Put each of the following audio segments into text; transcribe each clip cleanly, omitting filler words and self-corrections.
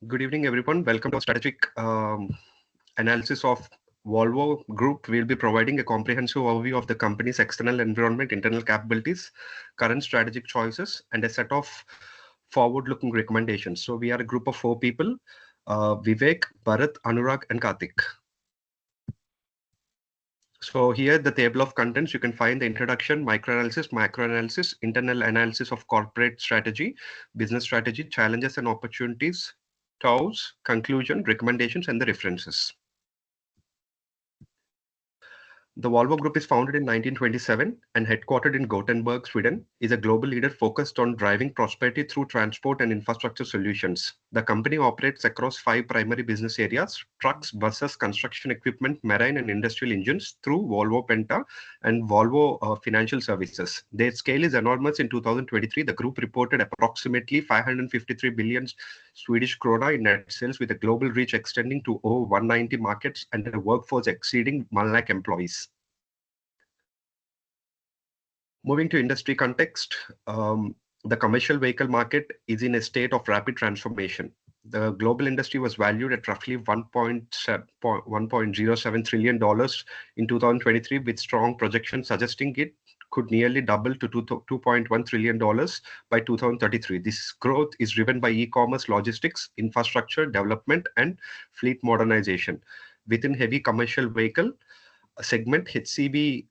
Good evening, everyone. Welcome to our strategic analysis of Volvo Group. We'll be providing a comprehensive overview of the company's external environment, internal capabilities, current strategic choices, and a set of forward-looking recommendations. So we are a group of four people, Vivek, Bharat, Anurag, and Karthik. So here, the table of contents, you can find the introduction, microanalysis, macroanalysis, internal analysis of corporate strategy, business strategy, challenges and opportunities, TOWs, conclusion, recommendations, and the references. The Volvo Group is founded in 1927 and headquartered in Gothenburg, Sweden, is a global leader focused on driving prosperity through transport and infrastructure solutions. The company operates across five primary business areas: trucks, buses, construction equipment, marine and industrial engines through Volvo Penta and Volvo Financial Services. Their scale is enormous. In 2023, the group reported approximately 553 billion Swedish krona in net sales, with a global reach extending to over 190 markets and a workforce exceeding 1 lakh employees. Moving to industry context, the commercial vehicle market is in a state of rapid transformation. The global industry was valued at roughly $1.07 trillion in 2023, with strong projections suggesting it could nearly double to $2.1 trillion by 2033. This growth is driven by e-commerce, logistics, infrastructure development, and fleet modernization. Within heavy commercial vehicle segment, HCV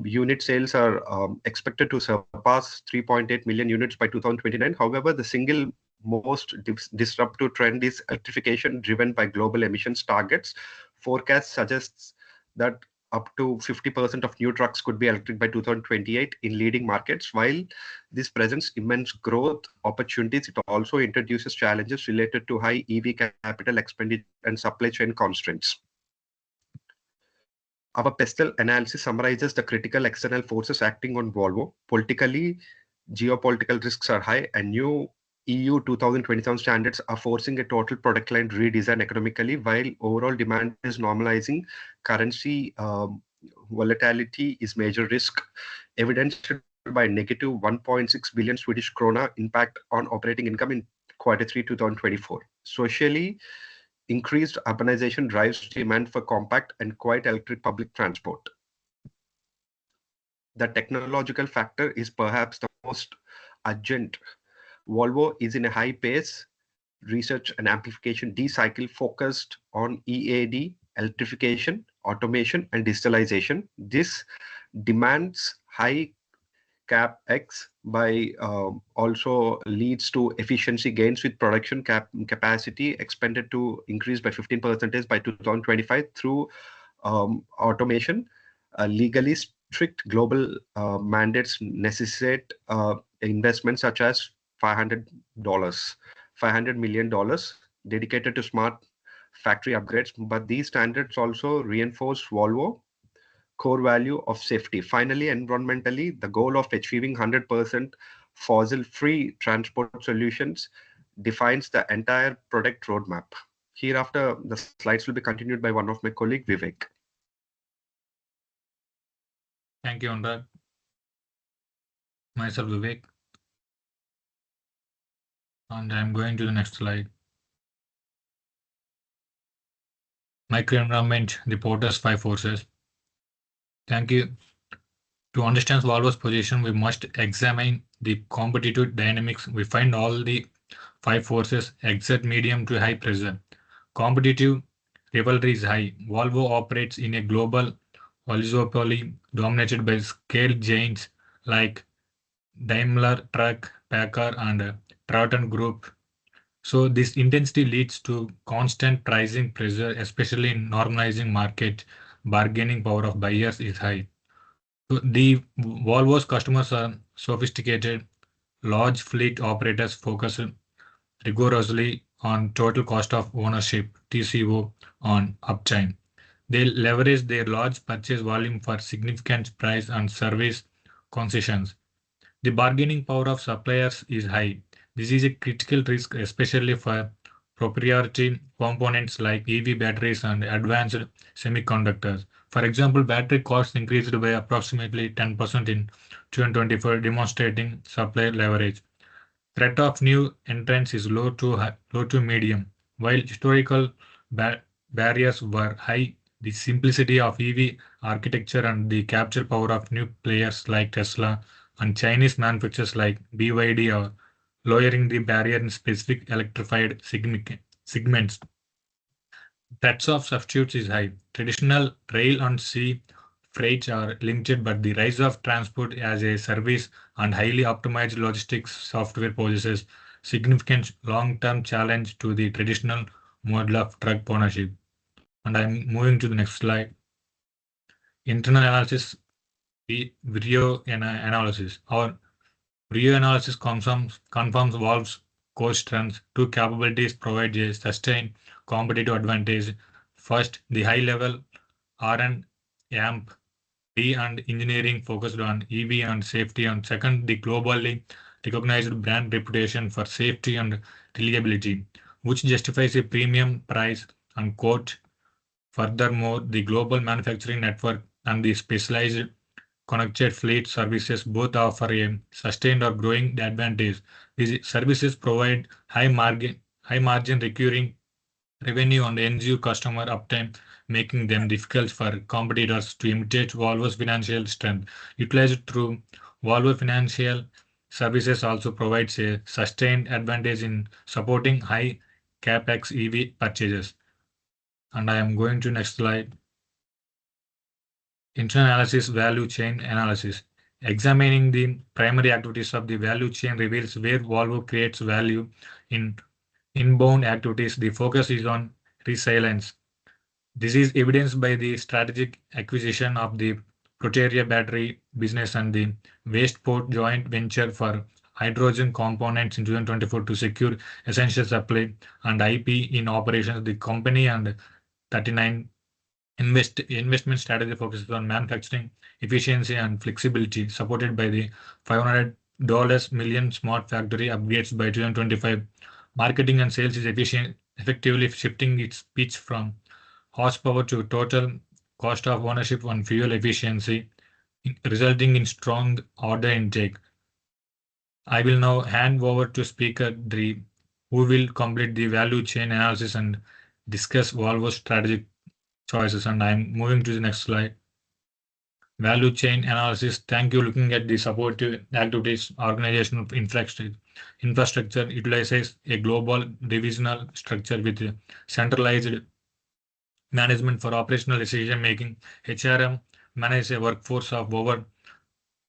unit sales are expected to surpass 3.8 million units by 2029. However, the single most disruptive trend is electrification, driven by global emissions targets. Forecast suggests that up to 50% of new trucks could be electric by 2028 in leading markets. While this presents immense growth opportunities, it also introduces challenges related to high EV capital expenditure and supply chain constraints. Our pestle analysis summarizes the critical external forces acting on Volvo. Politically, geopolitical risks are high, and new EU 2027 standards are forcing a total product line redesign economically, while overall demand is normalizing. Currency volatility is major risk, evidenced by negative 1.6 billion Swedish krona impact on operating income in Q3 2024. Socially, increased urbanization drives demand for compact and quiet electric public transport. The technological factor is perhaps the most urgent. Volvo is in a high pace research and amplification D-cycle focused on EAD, electrification, automation, and digitalization. This demands high CapEx by also leads to efficiency gains, with production capacity expected to increase by 15% by 2025 through automation. Legally strict global mandates necessitate investments such as $500 million dedicated to smart factory upgrades. But these standards also reinforce Volvo core value of safety. Finally, environmentally, the goal of achieving 100% fossil-free transport solutions defines the entire product roadmap. Hereafter, the slides will be continued by one of my colleague, Vivek. Thank you, Anurag. Myself, Vivek. And I'm going to the next slide. Microenvironment reporters 5 forces. Thank you. To understand Volvo's position, we must examine the competitive dynamics. We find all the 5 forces exert medium to high pressure. Competitive rivalry is high. Volvo operates in a global oligopoly dominated by scale giants like Daimler Truck, Packard, and Traton Group. So this intensity leads to constant pricing pressure, especially in normalizing market. Bargaining power of buyers is high. So the Volvo's customers are sophisticated, large fleet operators focus rigorously on total cost of ownership, TCO, on uptime. They leverage their large purchase volume for significant price and service concessions. The bargaining power of suppliers is high. This is a critical risk, especially for proprietary components like EV batteries and advanced semiconductors. For example, battery costs increased by approximately 10% in 2024, demonstrating supply leverage. Threat of new entrants is low to medium. While historical barriers were high, the simplicity of EV architecture and the capture power of new players like Tesla and Chinese manufacturers like BYD are lowering the barrier in specific electrified segments. Threats of substitutes is high. Traditional rail and sea freights are limited, but the rise of transport as a service and highly optimized logistics software poses significant long-term challenge to the traditional model of truck ownership. And I'm moving to the next slide. Internal analysis, the video analysis. Our video analysis confirms Valve's core strengths. Two capabilities provide a sustained competitive advantage. First, the high-level R&D and engineering focused on EV and safety, and second, the globally recognized brand reputation for safety and reliability, which justifies a premium price and quote. Furthermore, the global manufacturing network and the specialized connected fleet services both offer a sustained or growing advantage. These services provide high margin recurring revenue and ensure customer uptime, making them difficult for competitors to imitate Volvo's financial strength. Utilized through Volvo Financial Services also provides a sustained advantage in supporting high capex EV purchases. And I am going to next slide. Internal analysis, value chain analysis. Examining the primary activities of the value chain reveals where Volvo creates value in inbound activities. The focus is on resilience. This is evidenced by the strategic acquisition of the Proteria battery business and the Wasteport joint venture for hydrogen components in 2024 to secure essential supply and IP in operations. The company and 39 investment strategy focuses on manufacturing efficiency and flexibility, supported by the $500 million smart factory upgrades by 2025. Marketing and sales is effectively shifting its pitch from horsepower to total cost of ownership and fuel efficiency, resulting in strong order intake. I will now hand over to Speaker Dri, who will complete the value chain analysis and discuss Volvo's strategic choices. And I'm moving to the next slide. Value chain analysis. Thank you. Looking at the supportive activities, organizational infrastructure utilizes a global divisional structure with centralized management for operational decision making. HRM manages a workforce of over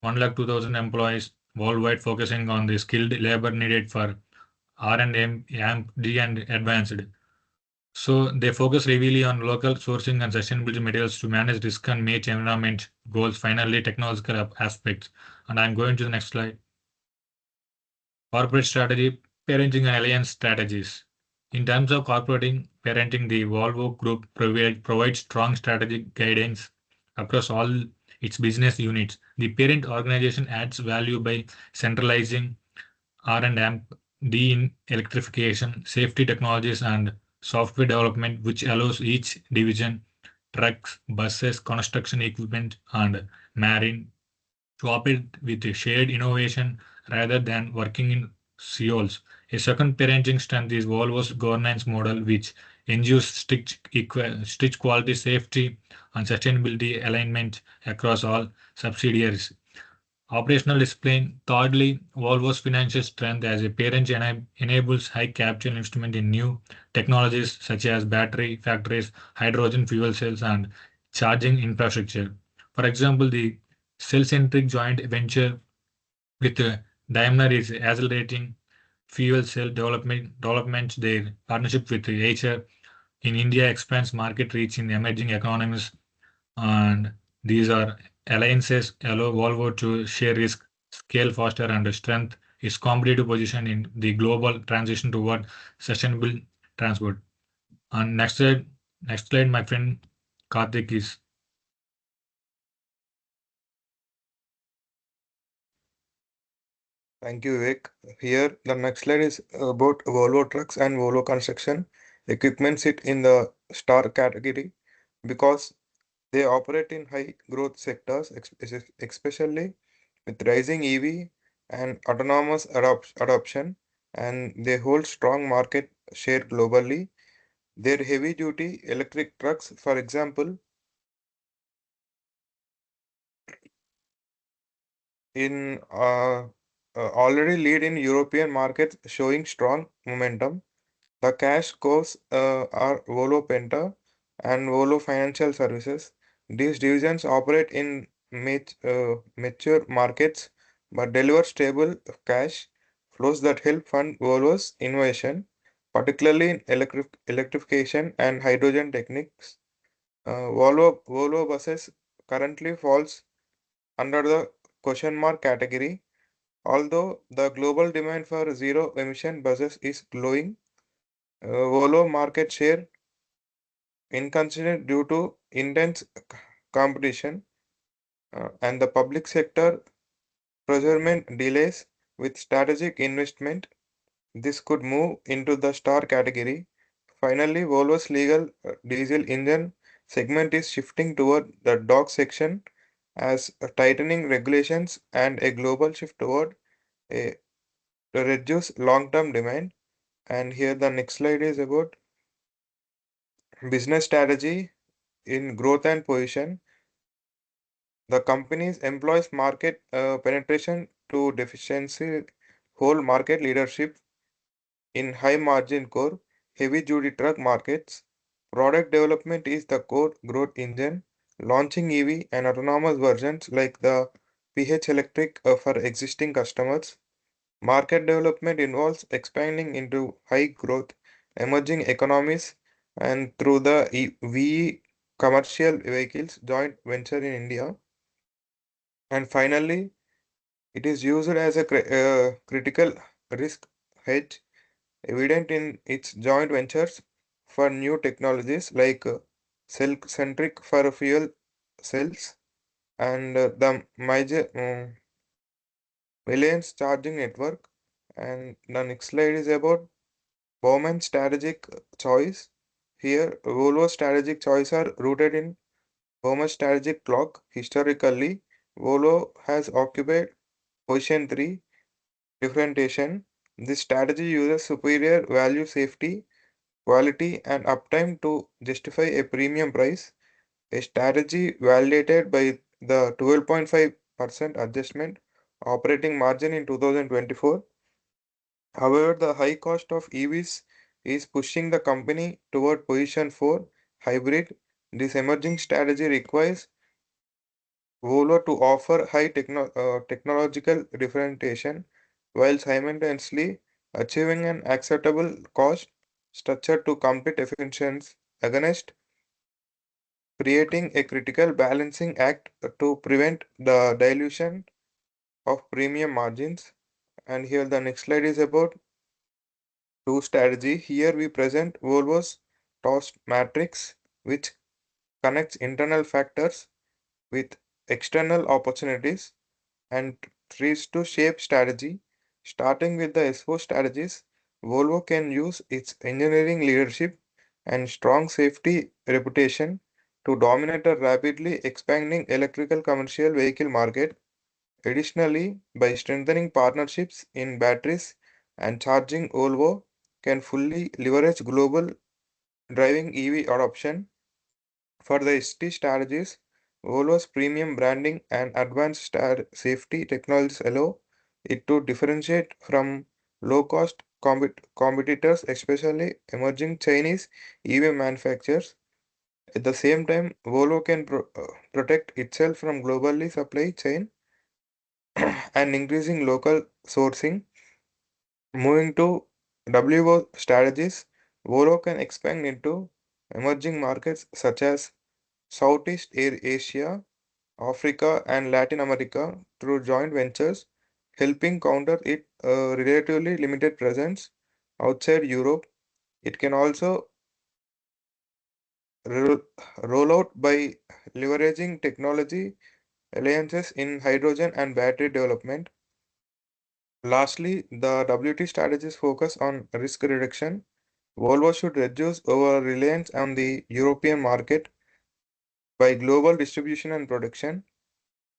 102,000 employees worldwide, focusing on the skilled labor needed for R&M, AMD, and advanced. So they focus heavily on local sourcing and sustainability materials to manage risk and meet environment goals. Finally, technological aspects. And I'm going to the next slide. Corporate strategy, parenting and alliance strategies. In terms of corporate parenting, the Volvo Group provides strong strategic guidance across all its business units. The parent organization adds value by centralizing R&D in electrification, safety technologies, and software development, which allows each division, trucks, buses, construction equipment, and marine, to operate with a shared innovation rather than working in silos. A second parenting strength is Volvo's governance model, which ensures strict quality, safety, and sustainability alignment across all subsidiaries. Operational discipline. Thirdly, Volvo's financial strength as a parent enables high capital investment in new technologies such as battery factories, hydrogen fuel cells, and charging infrastructure. For example, the cell-centric joint venture with Daimler is accelerating fuel cell development. Their partnership with HR in India expands market reach in emerging economies, and these are alliances allow Volvo to share risk, scale faster, and strengthen its competitive position in the global transition toward sustainable transport. And next slide, my friend Karthik is. Thank you, Vivek. Here, the next slide is about Volvo trucks and Volvo construction. Equipment sit in the star category because they operate in high growth sectors, especially with rising EV and autonomous adoption, and they hold strong market share globally. Their heavy-duty electric trucks, for example, in already lead in European markets, showing strong momentum. The cash cows are Volvo Penta and Volvo Financial Services. These divisions operate in mature markets but deliver stable cash flows that help fund Volvo's innovation, particularly in electrification and hydrogen techniques. Volvo buses currently falls under the question mark category, although the global demand for zero emission buses is growing. Volvo market share inconsistent due to intense competition and the public sector procurement delays with strategic investment. This could move into the star category. Finally, Volvo's legal diesel engine segment is shifting toward the dog section as tightening regulations and a global shift toward a to reduce long-term demand. And here the next slide is about business strategy in growth and position. The company's employs market penetration to deficiency, whole market leadership in high margin core, heavy duty truck markets. Product development is the core growth engine, launching EV and autonomous versions like the PH Electric for existing customers. Market development involves expanding into high growth emerging economies and through the VE commercial vehicles joint venture in India. And finally, it is used as a critical risk hedge, evident in its joint ventures for new technologies like cell-centric for fuel cells and the major Reliance charging network. And the next slide is about Bowman's strategic choice. Here, Volvo's strategic choice are rooted in Bowman's strategic clock. Historically, Volvo has occupied position 3, differentiation. This strategy uses superior value, safety, quality, and uptime to justify a premium price, a strategy validated by the 12.5% adjustment operating margin in 2024. However, the high cost of EVs is pushing the company toward position 4 hybrid. This emerging strategy requires Volvo to offer high technological differentiation while simultaneously achieving an acceptable cost structure to compete efficiency against creating a critical balancing act to prevent the dilution of premium margins. And here the next slide is about two strategy. Here we present Volvo's TOS matrix, which connects internal factors with external opportunities and tries to shape strategy. Starting with the S4 strategies, Volvo can use its engineering leadership and strong safety reputation to dominate a rapidly expanding electrical commercial vehicle market. Additionally, by strengthening partnerships in batteries and charging, Volvo can fully leverage global driving EV adoption. For the ST strategies, Volvo's premium branding and advanced safety technologies allow it to differentiate from low-cost competitors, especially emerging Chinese EV manufacturers. At the same time, Volvo can protect itself from globally supply chain and increasing local sourcing. Moving to WO strategies, Volvo can expand into emerging markets such as Southeast Asia, Africa, and Latin America through joint ventures, helping counter its relatively limited presence outside Europe. It can also ro- roll out by leveraging technology alliances in hydrogen and battery development. Lastly, the WT strategies focus on risk reduction. Volvo should reduce our reliance on the European market by global distribution and production.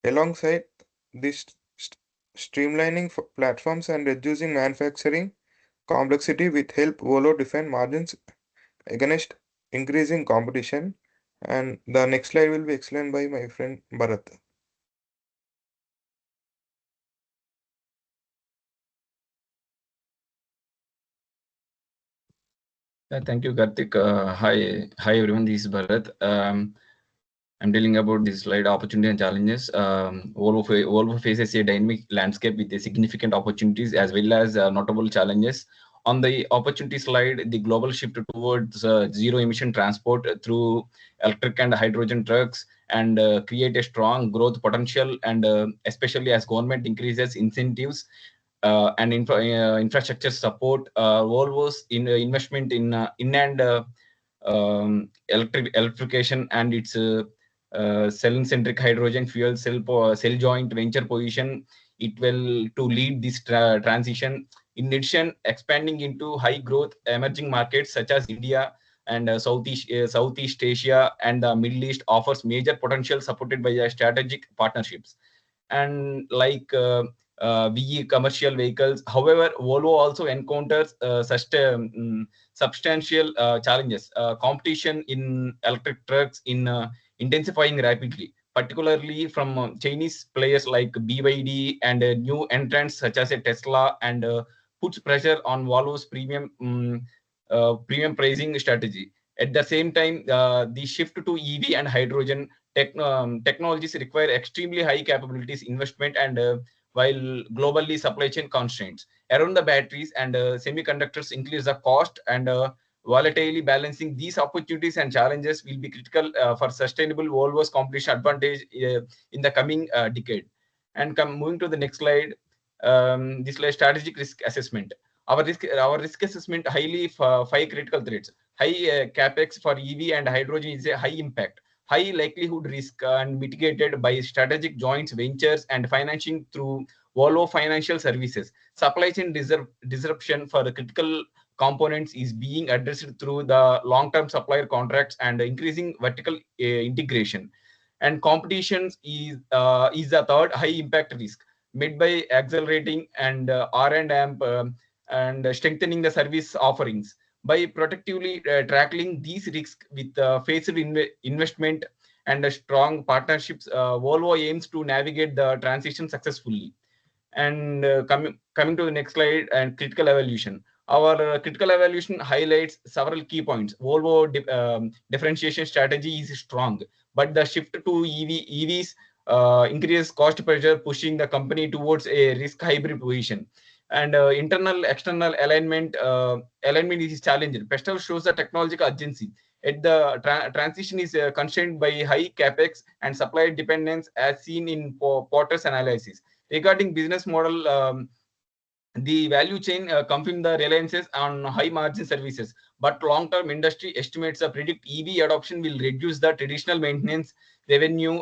Alongside this, streamlining platforms and reducing manufacturing complexity will help Volvo defend margins against increasing competition. And the next slide will be explained by my friend Bharat. Thank you, Karthik. Hi everyone. This is Bharat. I'm telling about this slide opportunity and challenges. Volvo faces a dynamic landscape with a significant opportunities as well as notable challenges. On the opportunity slide, the global shift towards zero emission transport through electric and hydrogen trucks and create a strong growth potential, and especially as government increases incentives and infrastructure support. Volvo's investment in and electrification and its cell-centric hydrogen fuel cell joint venture position, it will to lead this transition. In addition, expanding into high growth emerging markets such as India and Southeast Asia and the Middle East offers major potential, supported by strategic partnerships and like VE commercial vehicles. However, Volvo also encounters substantial challenges. Competition in electric trucks in intensifying rapidly, particularly from Chinese players like BYD and new entrants such as a Tesla, and puts pressure on Volvo's premium pricing strategy. At the same time, the shift to EV and hydrogen technologies require extremely high capabilities investment, and while globally supply chain constraints around the batteries and semiconductors increase the cost, and volatilely balancing these opportunities and challenges will be critical for sustainable Volvo's competition advantage in the coming decade. And moving to the next slide, this slide strategic risk assessment. Our risk assessment highly five critical threats. High capex for EV and hydrogen is a high impact, high likelihood risk, and mitigated by strategic joint ventures and financing through Volvo Financial Services. Supply chain disruption for the critical components is being addressed through the long-term supplier contracts and increasing vertical integration. And competition is the third high impact risk, made by accelerating and R&D and strengthening the service offerings. By protectively tackling these risks with phased investment and strong partnerships, Volvo aims to navigate the transition successfully. And coming to the next slide, and critical evaluation. Our critical evaluation highlights several key points. Volvo differentiation strategy is strong, but the shift to EVs increases cost pressure, pushing the company towards a risk hybrid position. And internal external alignment is challenging. Pestel shows the technological urgency. At the transition is constrained by high capex and supply dependence, as seen in Porter's analysis. Regarding business model, the value chain comes from the reliances on high margin services, but long-term industry estimates predict EV adoption will reduce the traditional maintenance revenue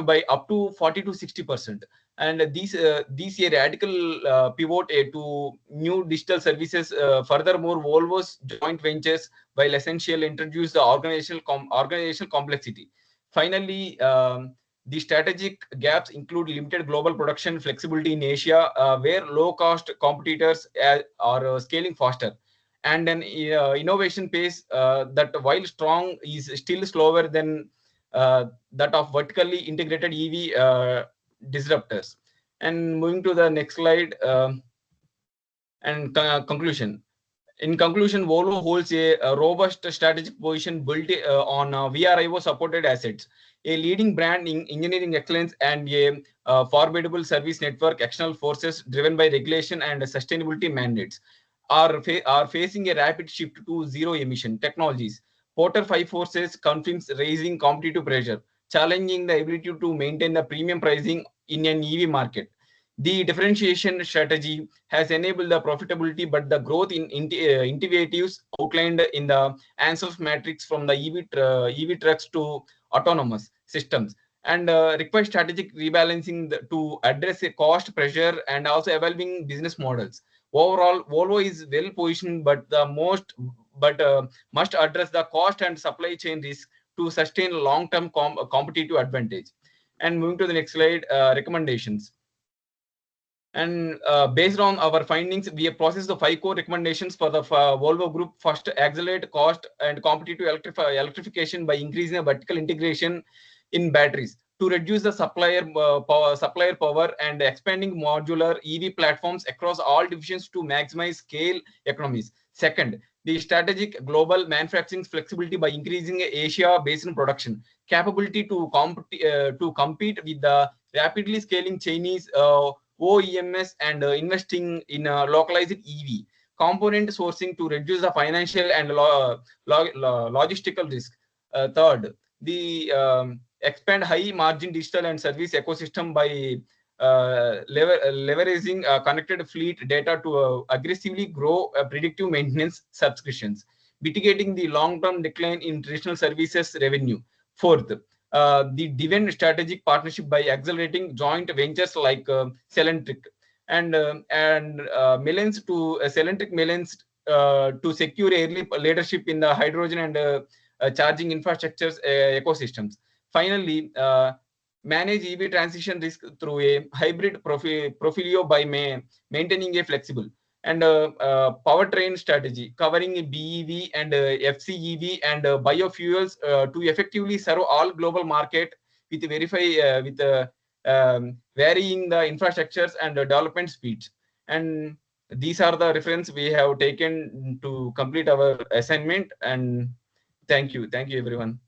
by up to 40 to 60%. And these a radical pivot to new digital services. Furthermore, Volvo's joint ventures, while essential, introduce the organizational complexity. Finally, the strategic gaps include limited global production flexibility in Asia, where low-cost competitors are scaling faster, and an innovation pace that, while strong, is still slower than that of vertically integrated EV disruptors. And moving to the next slide, and conclusion. In conclusion, Volvo holds a robust strategic position built on VRIO supported assets, a leading brand in engineering excellence, and a formidable service network. External forces driven by regulation and sustainability mandates are facing a rapid shift to zero emission technologies. Porter 5 forces confirms raising competitive pressure, challenging the ability to maintain the premium pricing in an EV market. The differentiation strategy has enabled the profitability, but the growth in innovatives outlined in the ANSOS matrix, from the EV trucks to autonomous systems, and requires strategic rebalancing to address a cost pressure and also evolving business models. Overall, Volvo is well positioned, but must address the cost and supply chain risk to sustain long-term competitive advantage. And moving to the next slide, recommendations. And based on our findings, we have processed the 5 core recommendations for the Volvo Group. First, accelerate cost and competitive electrification by increasing the vertical integration in batteries to reduce the supplier power and expanding modular EV platforms across all divisions to maximize scale economies. Second, the strategic global manufacturing flexibility by increasing Asia-based production capability to compete with the rapidly scaling Chinese OEMs and investing in localized EV component sourcing to reduce the financial and logistical risk. Third, the expand high margin digital and service ecosystem by leveraging connected fleet data to aggressively grow predictive maintenance subscriptions, mitigating the long-term decline in traditional services revenue. Fourth, the Diven strategic partnership by accelerating joint ventures like Celentric and Melens to Celentric Melens to secure early leadership in the hydrogen and charging infrastructures ecosystems. Finally, manage EV transition risk through a hybrid portfolio by maintaining a flexible and powertrain strategy covering BEV and FCEV and biofuels to effectively serve all global market with varying the infrastructures and development speeds. And these are the reference we have taken to complete our assignment. And thank you everyone.